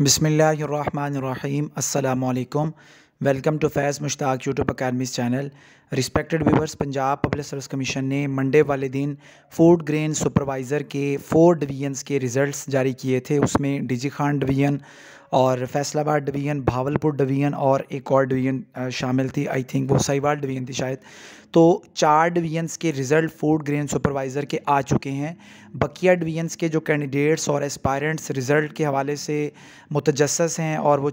बिस्मिल्लाहिर्रहमानिर्रहीम अस्सलामुअलैकुम। Welcome to Faiz Mushtaq YouTube academy's channel. Respected viewers, Punjab public service commission ने Monday वाले दिन फूड ग्रेन सुपरवाइज़र के 4 डिवीज़न्स के रिज़ल्ट्स जारी किए थे। उसमें डीजी खान डिवीज़न और फैसलाबाद डिवीज़न, भावलपुर डिवीज़न और एक और डिवीज़न शामिल थी। आई थिंक वो साहिवाल डिवीज़न थी शायद। तो 4 डिवीज़न्स के रिज़ल्ट फूड ग्रेन सुपरवाइज़र के आ चुके हैं। बकिया डिवीज़न्स के जो कैंडिडेट्स और एस्पायरेंट्स रिज़ल्ट के हवाले से मुतजस्सिस हैं और वो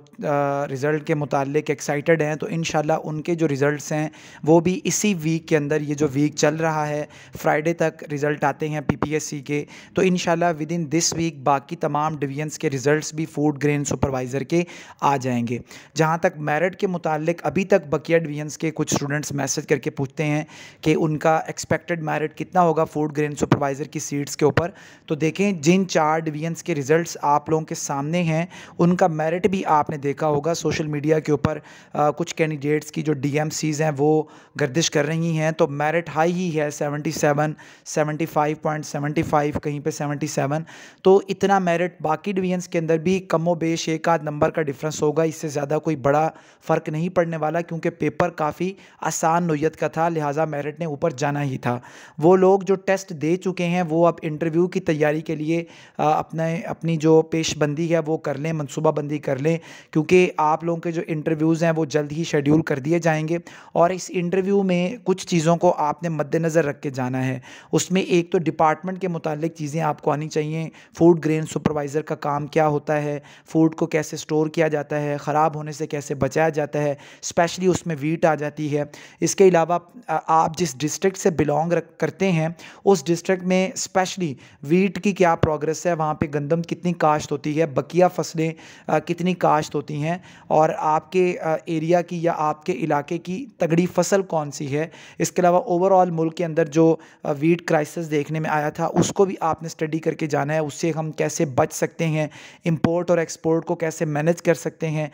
रिज़ल्ट के मुताल्लिक एक्साइटेड हैं, तो इंशाल्लाह उनके जो रिज़ल्ट्स हैं वो भी इसी वीक के अंदर, ये जो वीक चल रहा है फ्राइडे तक रिज़ल्ट आते हैं पीपीएससी के, तो इंशाल्लाह विद इन दिस वीक बाकी तमाम डिवीज़न्स के रिज़ल्ट्स भी फूड ग्रेन सुपरवाइज़र के आ जाएंगे। जहाँ तक मेरिट के मुताल्लिक अभी तक बकिया डिवीज़न्स के कुछ स्टूडेंट्स मैसेज करके पूछते हैं कि उनका एक्सपेक्टेड मेरिट कितना होगा फूड ग्रेन सुपरवाइज़र की सीट्स के ऊपर। तो देखें, जिन 4 डिवीज़न्स के रिज़ल्ट्स आप लोगों के सामने हैं उनका मेरिट भी आपने देखा होगा सोशल मीडिया के ऊपर। कुछ कैंडिडेट्स की जो डीएमसीज़ हैं वो गर्दिश कर रही हैं, तो मेरिट हाई ही है 77, 75.75, कहीं पे 77। तो इतना मेरिट बाकी डिवीज़न्स के अंदर भी कमो बेश एक आध नंबर का डिफरेंस होगा, इससे ज़्यादा कोई बड़ा फ़र्क नहीं पड़ने वाला, क्योंकि पेपर काफ़ी आसान नोयत का था, लिहाजा मेरिट ने ऊपर जाना ही था। वो लोग जो टेस्ट दे चुके हैं वो अब इंटरव्यू की तैयारी के लिए अपनी जो पेशबंदी है वो कर लें, मनसूबाबंदी कर लें, क्योंकि आप लोगों के जो इंटरव्यूज़ हैं वो जल्द ही शेड्यूल कर दिए जाएंगे। और इस इंटरव्यू में कुछ चीज़ों को आपने मद्देनज़र रख के जाना है। उसमें एक तो डिपार्टमेंट के मुतालिक चीज़ें आपको आनी चाहिए। फूड ग्रेन सुपरवाइज़र का काम क्या होता है, फ़ूड को कैसे स्टोर किया जाता है, ख़राब होने से कैसे बचाया जाता है, स्पेशली उसमें वीट आ जाती है। इसके अलावा आप जिस डिस्ट्रिक्ट से बिलोंग करते हैं उस डिस्ट्रिक्ट में स्पेशली वीट की क्या प्रोग्रेस है, वहाँ पे गंदम कितनी काश्त होती है, बकिया फसलें कितनी काश्त होती हैं, और आपके एरिया की या आपके इलाके की तगड़ी फसल कौन सी है। इसके अलावा ओवरऑल मुल्क के अंदर जो वीट क्राइसिस देखने में आया था उसको भी आपने स्टडी करके जाना है, उससे हम कैसे बच सकते हैं, इंपोर्ट और एक्सपोर्ट को कैसे मैनेज कर सकते हैं।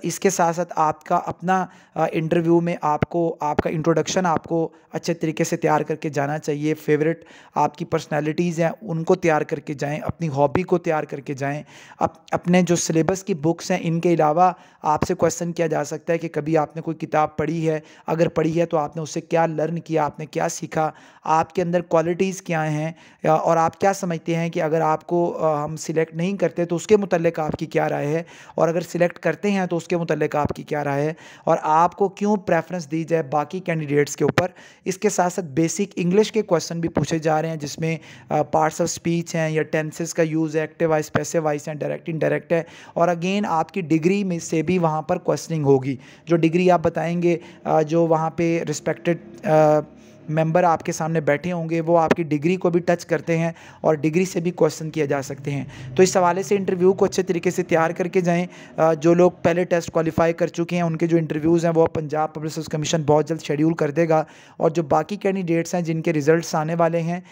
इसके साथ साथ आपका अपना इंटरव्यू में आपका इंट्रोडक्शन आपको अच्छे तरीके से तैयार करके जाना चाहिए। फेवरेट आपकी पर्सनैलिटीज़ हैं उनको तैयार करके जाएँ, अपनी हॉबी को तैयार करके जाएँ। अपने जो सिलेबस की बुक्स हैं इनके अलावा आपसे क्वेश्चन किया जा सकता है कि कभी आपने कोई किताब पढ़ी है, अगर पढ़ी है तो आपने उससे क्या लर्न किया, आपने क्या सीखा, आपके अंदर क्वालिटीज़ क्या हैं, और आप क्या समझते हैं कि अगर आपको हम सिलेक्ट नहीं करते तो उसके मुतल्लिक आपकी क्या राय है, और अगर सिलेक्ट करते हैं तो उसके मुतल्लिक आपकी क्या राय है, और आपको क्यों प्रेफरेंस दी जाए बाकी कैंडिडेट्स के ऊपर। इसके साथ साथ बेसिक इंग्लिश के क्वेश्चन भी पूछे जा रहे हैं, जिसमें पार्ट्स ऑफ स्पीच हैं या टेंसेस का यूज़ है, एक्टिव वॉइस, पैसिव वॉइस हैं, डायरेक्ट इनडायरेक्ट है, और अगेन आपकी डिग्री में से भी वहाँ पर क्वेश्चनिंग होगी। जो डिग्री आप बताएंगे, जो वहाँ पे रिस्पेक्टेड मेंबर आपके सामने बैठे होंगे वो आपकी डिग्री को भी टच करते हैं और डिग्री से भी क्वेश्चन किए जा सकते हैं। तो इस हवाले से इंटरव्यू को अच्छे तरीके से तैयार करके जाएं। जो लोग पहले टेस्ट क्वालिफाई कर चुके हैं उनके जो इंटरव्यूज़ हैं वो पंजाब पब्लिक सर्विस कमीशन बहुत जल्द शेड्यूल कर देगा, और जो बाकी कैंडिडेट्स हैं जिनके रिज़ल्ट्स आने वाले हैं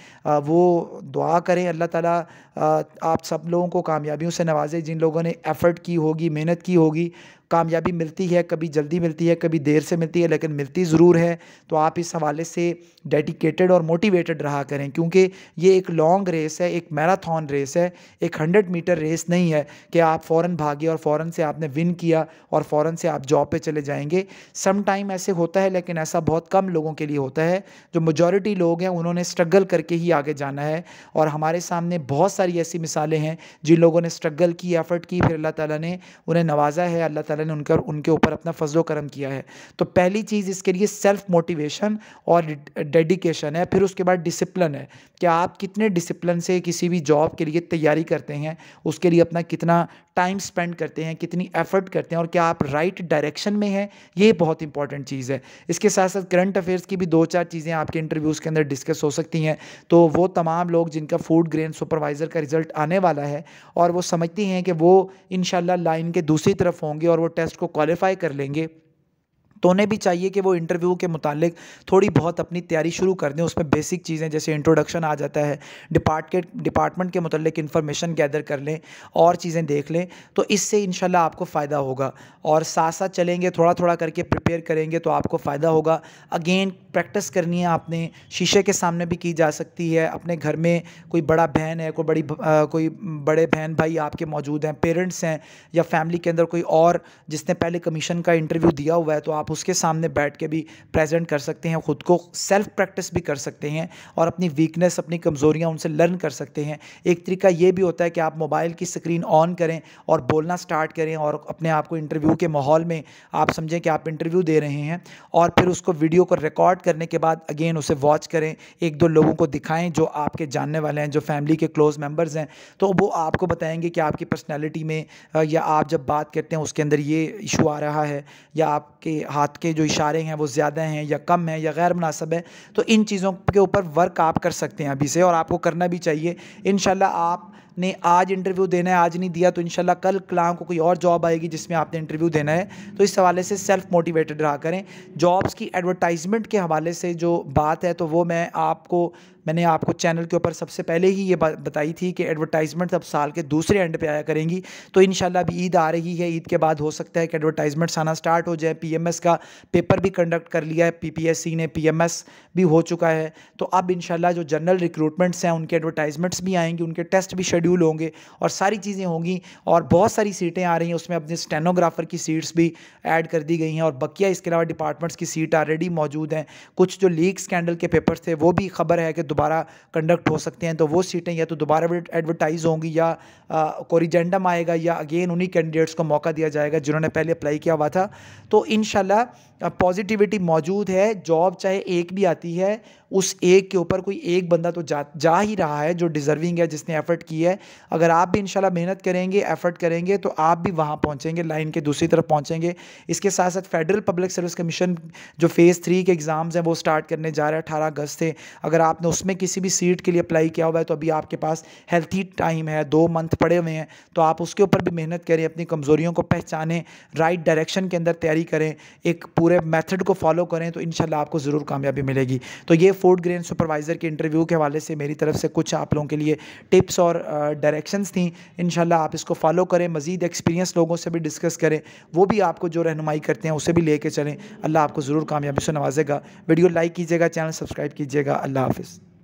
वो दुआ करें अल्लाह ताला आप सब लोगों को कामयाबियों से नवाजे। जिन लोगों ने एफ़र्ट की होगी, मेहनत की होगी, कामयाबी मिलती है, कभी जल्दी मिलती है, कभी देर से मिलती है, लेकिन मिलती ज़रूर है। तो आप इस हवाले से डेडिकेटेड और मोटिवेटेड रहा करें, क्योंकि ये एक लॉन्ग रेस है, एक मैराथन रेस है, एक 100 मीटर रेस नहीं है कि आप फ़ौरन भागे और फ़ौरन से आपने विन किया और फ़ौरन से आप जॉब पे चले जाएंगे। सम टाइम ऐसे होता है, लेकिन ऐसा बहुत कम लोगों के लिए होता है। जो मेजॉरिटी लोग हैं उन्होंने स्ट्रगल करके ही आगे जाना है, और हमारे सामने बहुत सारी ऐसी मिसालें हैं जिन लोगों ने स्ट्रगल की, एफ़र्ट की, फिर अल्लाह ताला ने उन्हें नवाजा है, अल्लाह ताला ने उनके ऊपर अपना फजलो करम किया है। तो पहली चीज़ इसके लिए सेल्फ मोटिवेशन और डेडिकेशन है। फिर उसके बाद डिसिप्लिन है कि आप कितने डिसिप्लिन से किसी भी जॉब के लिए तैयारी करते हैं, उसके लिए अपना कितना टाइम स्पेंड करते हैं, कितनी एफर्ट करते हैं, और क्या आप राइट डायरेक्शन में हैं, ये बहुत इंपॉर्टेंट चीज़ है। इसके साथ साथ करंट अफेयर्स की भी 2-4 चीज़ें आपके इंटरव्यूज़ के अंदर डिस्कस हो सकती हैं। तो वो तमाम लोग जिनका फूड ग्रेन सुपरवाइज़र का रिज़ल्ट आने वाला है और वो समझती हैं कि वो इंशाल्लाह लाइन के दूसरी तरफ होंगे और वो टेस्ट को क्वालिफाई कर लेंगे, तो उन्हें भी चाहिए कि वो इंटरव्यू के मुतालिक थोड़ी बहुत अपनी तैयारी शुरू कर दें। उसमें बेसिक चीज़ें जैसे इंट्रोडक्शन आ जाता है, डिपार्टमेंट के मुतालिक इन्फॉर्मेशन गैदर कर लें और चीज़ें देख लें, तो इससे इंशाल्लाह आपको फ़ायदा होगा। और साथ साथ चलेंगे, थोड़ा थोड़ा करके प्रिपेयर करेंगे तो आपको फ़ायदा होगा। अगेन प्रैक्टिस करनी है आपने, शीशे के सामने भी की जा सकती है। अपने घर में कोई बड़ा बहन है, कोई बड़े बहन भाई आपके मौजूद हैं, पेरेंट्स हैं, या फैमिली के अंदर कोई और जिसने पहले कमीशन का इंटरव्यू दिया हुआ है, तो आप उसके सामने बैठ के भी प्रेजेंट कर सकते हैं, ख़ुद को सेल्फ प्रैक्टिस भी कर सकते हैं और अपनी वीकनेस, अपनी कमज़ोरियाँ उनसे लर्न कर सकते हैं। एक तरीका ये भी होता है कि आप मोबाइल की स्क्रीन ऑन करें और बोलना स्टार्ट करें और अपने आप को इंटरव्यू के माहौल में आप समझें कि आप इंटरव्यू दे रहे हैं, और फिर उसको वीडियो को रिकॉर्ड करने के बाद अगेन उसे वॉच करें, एक दो लोगों को दिखाएं जो आपके जानने वाले हैं, जो फैमिली के क्लोज मेंबर्स हैं, तो वो आपको बताएंगे कि आपकी पर्सनैलिटी में या आप जब बात करते हैं उसके अंदर ये इशू आ रहा है, या आपके हाथ के जो इशारे हैं वो ज़्यादा हैं या कम हैं या गैर मुनासिब है। तो इन चीज़ों के ऊपर वर्क आप कर सकते हैं अभी से, और आपको करना भी चाहिए। इंशाल्लाह आपने आज इंटरव्यू देना है, आज नहीं दिया तो इंशाल्लाह कल क्लां को कोई और जॉब आएगी जिसमें आपने इंटरव्यू देना है। तो इस हवाले से सेल्फ मोटिवेटेड रहा करें। जॉब्स की एडवर्टाइजमेंट के हवाले से जो बात है, तो वो मैंने आपको चैनल के ऊपर सबसे पहले ही ये बताई थी कि एडवर्टाइजमेंट अब साल के दूसरे एंड पे आया करेंगी। तो इंशाल्लाह अभी ईद आ रही है, ईद के बाद हो सकता है कि एडवर्टाइजमेंट्स आना स्टार्ट हो जाए। पीएमएस का पेपर भी कंडक्ट कर लिया है पीपीएससी ने, पीएमएस भी हो चुका है। तो अब इंशाल्लाह जो जनरल रिक्रूटमेंट्स हैं उनके एडवर्टाइजमेंट्स भी आएंगी, उनके टेस्ट भी शेड्यूल होंगे और सारी चीज़ें होंगी, और बहुत सारी सीटें आ रही हैं। उसमें अपने स्टेनोग्राफर की सीट्स भी ऐड कर दी गई हैं, और बकिया इसके अलावा डिपार्टमेंट्स की सीट ऑलरेडी मौजूद हैं। कुछ जो लीक स्कैंडल के पेपर्स थे वो भी खबर है कि दोबारा कंडक्ट हो सकते हैं, तो वो सीटें या तो दोबारा एडवर्टाइज होंगी या कोरिजेंडम आएगा, या अगेन उन्हीं कैंडिडेट्स को मौका दिया जाएगा जिन्होंने पहले अप्लाई किया हुआ था। तो इंशाल्लाह पॉजिटिविटी मौजूद है। जॉब चाहे एक भी आती है, उस एक के ऊपर कोई एक बंदा तो जा ही रहा है जो डिज़र्विंग है, जिसने एफ़र्ट की है। अगर आप भी इंशाल्लाह मेहनत करेंगे, एफ़र्ट करेंगे, तो आप भी वहाँ पहुँचेंगे, लाइन के दूसरी तरफ पहुँचेंगे। इसके साथ साथ फेडरल पब्लिक सर्विस कमीशन जो फ़ेज़ 3 के एग्ज़ाम्स हैं वो स्टार्ट करने जा रहा है, 18 अगस्त से। अगर आपने उसमें किसी भी सीट के लिए अप्लाई किया हुआ है तो अभी आपके पास हेल्थी टाइम है, 2 मंथ पड़े हुए हैं, तो आप उसके ऊपर भी मेहनत करें, अपनी कमज़ोरियों को पहचानें, राइट डायरेक्शन के अंदर तैयारी करें, एक पूरे मेथड को फॉलो करें, तो इंशाल्लाह आपको ज़रूर कामयाबी मिलेगी। तो ये फूड ग्रेन सुपरवाइज़र के इंटरव्यू के हवाले से मेरी तरफ से कुछ आप लोगों के लिए टिप्स और डायरेक्शंस थी। इंशाल्लाह आप इसको फॉलो करें, मज़ीद एक्सपीरियंस लोगों से भी डिस्कस करें, वो भी आपको जो रहनुमाई करते हैं उसे भी लेके चलें। अल्लाह आपको ज़रूर कामयाबी से नवाजेगा। वीडियो लाइक कीजिएगा, चैनल सब्सक्राइब कीजिएगा। अल्लाह हाफ़िज़।